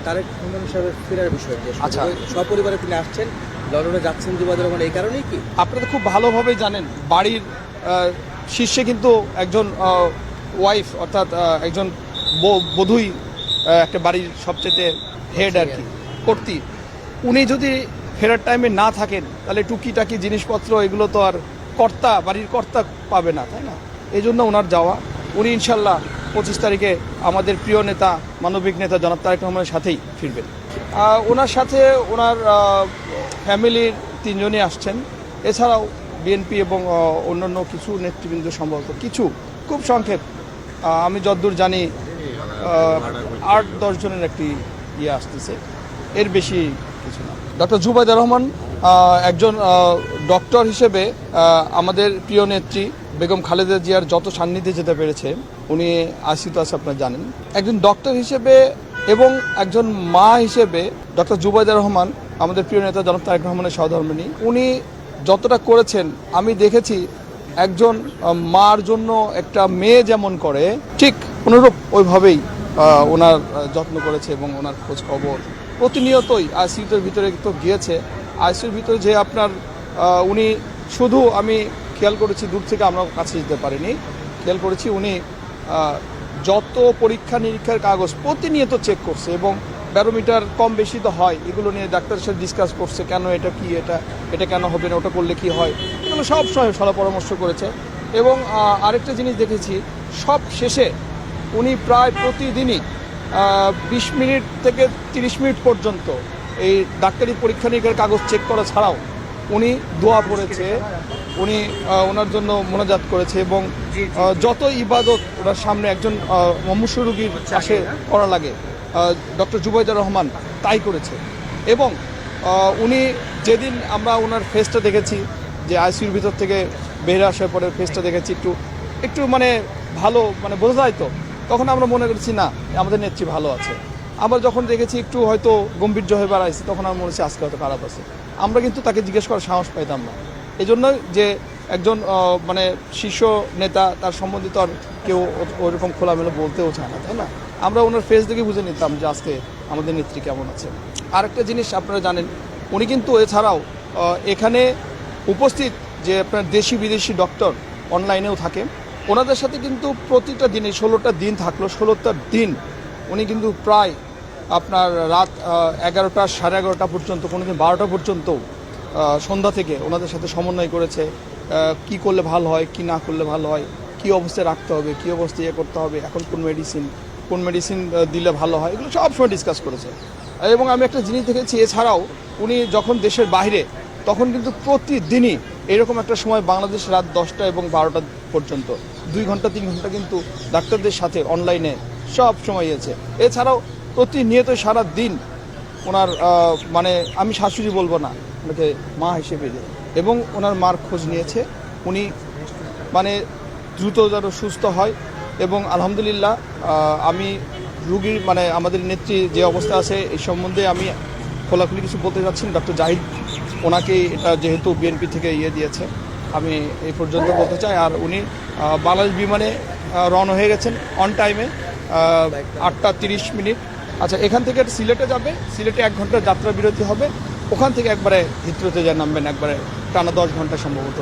তারেক রহমান সাহেবের ফেরার বিষয়টি আচ্ছা। সপরিবারে তিনি আসছেন, লন্ডনে যাচ্ছেন জুবাইদুর রহমান, এই কারণেই কি? আপনারা তো খুব ভালোভাবেই জানেন বাড়ির শীর্ষে কিন্তু একজন ওয়াইফ অর্থাৎ একজন বধূই একটা বাড়ির সবচেয়ে হেড আর কি, কর্ত্রী। উনি যদি ফেরার টাইমে না থাকেন তাহলে টুকিটাকি জিনিসপত্র এগুলো তো আর বাড়ির কর্তা পাবে না, তাই না? এই জন্য ওনার যাওয়া। উনি ইনশাল্লাহ 25 তারিখে আমাদের প্রিয় নেতা, মানবিক নেতা জনাব তারেক রহমানের সাথেই ফিরবেন। ওনার সাথে ওনার ফ্যামিলির 3 জনই আসছেন। এছাড়াও বিএনপি এবং অন্যান্য কিছু নেতৃবৃন্দ সম্ভবত কিছু, খুব সংক্ষেপ, আমি যতদূর জানি 8-10 জনের একটি আসতেছে, এর বেশি কিছু না। ডক্টর জুবাইদুর রহমান একজন ডক্টর হিসেবে আমাদের প্রিয় নেত্রী বেগম খালেদা জিয়ার যত সান্নিধ্যে যেতে পেরেছে, উনি আশিত আছে আপনারা জানেন। একজন ডক্টর হিসেবে এবং একজন মা হিসেবে ডক্টর জুবাইদুর রহমান আমাদের প্রিয় নেতা জনাব তারেক রহমানের সহধর্মিণী, উনি যতটা করেছেন আমি দেখেছি। একজন মার জন্য একটা মেয়ে যেমন করে ঠিক অনুরূপ ওইভাবেই ওনার যত্ন করেছে এবং ওনার খোঁজ খবর প্রতিনিয়তই আইসিইউর ভিতরে তো গিয়েছে। আইসিইউর ভিতরে যে আপনার উনি শুধু, আমি খেয়াল করেছি দূর থেকে আমরা কাছে যেতে পারিনি, খেয়াল করেছি উনি যত পরীক্ষা নিরীক্ষার কাগজ প্রতিনিয়ত চেক করছে এবং ব্যারোমিটার কম বেশি তো হয়, এগুলো নিয়ে ডাক্তারের সাথে ডিসকাস করছে, কেন এটা কি, এটা কেন হবে না, ওটা করলে কি হয়, এগুলো সব সময় সলা পরামর্শ করেছে। এবং আরেকটা জিনিস দেখেছি, সব শেষে উনি প্রায় প্রতিদিনই 20 মিনিট থেকে 30 মিনিট পর্যন্ত এই ডাক্তারি পরীক্ষা নিরীক্ষার কাগজ চেক করা ছাড়াও উনি দোয়া পড়েছে, উনি ওনার জন্য মোনাজাত করেছে এবং যত ইবাদত ওনার সামনে একজন মুমূর্ষু রোগীর পাশে করা লাগে ডক্টর জুবাইদুর রহমান তাই করেছে। এবং উনি যেদিন আমরা ওনার ফেসটা দেখেছি, যে আইসিইউর ভিতর থেকে বের আসার পরে ফেসটা দেখেছি, একটু মানে ভালো, মানে বোঝা যায় তো, তখন আমরা মনে করেছি না আমাদের নেত্রী ভালো আছে। আবার যখন দেখেছি একটু হয়তো গম্ভীর্য হয়ে বাড়াইছে, তখন আমার মনে হচ্ছে আজকে হয়তো খারাপ আছে। আমরা কিন্তু তাকে জিজ্ঞেস করার সাহস পাইতাম না, এই জন্য যে একজন মানে শীর্ষ নেতা, তার সম্বন্ধিত আর কেউ ওরকম খোলামেলা বলতেও চায় না, তাই না? আমরা ওনার ফেস দেখে বুঝে নিতাম যে আজকে আমাদের নেত্রী কেমন আছে। আরেকটা জিনিস আপনারা জানেন, উনি কিন্তু এছাড়াও এখানে উপস্থিত যে আপনার দেশি বিদেশি ডক্টর অনলাইনেও থাকে, ওনাদের সাথে কিন্তু প্রতিটা দিনে 16টা দিন থাকলো, 16টা দিন উনি কিন্তু প্রায় আপনার রাত 11টা, 11:30 পর্যন্ত, কোনোদিন 12টা পর্যন্ত সন্ধ্যা থেকে ওনাদের সাথে সমন্বয় করেছে, কি করলে ভালো হয়, কি না করলে ভালো হয়, কি অবস্থায় রাখতে হবে, কি অবস্থায় করতে হবে, এখন কোন মেডিসিন দিলে ভালো হয়, এগুলো সব সময় ডিসকাস করেছে। এবং আমি একটা জিনিস দেখেছি, এছাড়াও উনি যখন দেশের বাইরে, তখন কিন্তু প্রতিদিনই এরকম একটা সময় বাংলাদেশ রাত 10টা এবং 12টা পর্যন্ত 2 ঘন্টা 3 ঘন্টা কিন্তু ডাক্তারদের সাথে অনলাইনে সব সময় আছে। এছাড়াও প্রতিনিয়ত সারা দিন ওনার মানে আমি শাশুড়ি বলবো না, ওনাকে মা হিসেবে, এবং ওনার মার খোঁজ নিয়েছে। উনি মানে দ্রুত যেন সুস্থ হয়। এবং আলহামদুলিল্লাহ আমি রুগীর মানে আমাদের নেত্রী যে অবস্থা আছে এই সম্বন্ধে আমি খোলাখুলি কিছু বলতে যাচ্ছি। ডক্টর জাহিদ ওনাকে এটা যেহেতু বিএনপি থেকে দিয়েছে, আমি এই পর্যন্ত বলতে চাই। আর উনি বাংলাদেশ বিমানে রওনা হয়ে গেছেন অন টাইমে, 8টা 30 মিনিট। আচ্ছা, এখান থেকে সিলেটে যাবে, সিলেটে 1 ঘন্টার যাত্রা বিরতি হবে, ওখান থেকে একবারে হিথ্রোতে নামবেন, একবারে টানা 10 ঘন্টা সম্ভবত।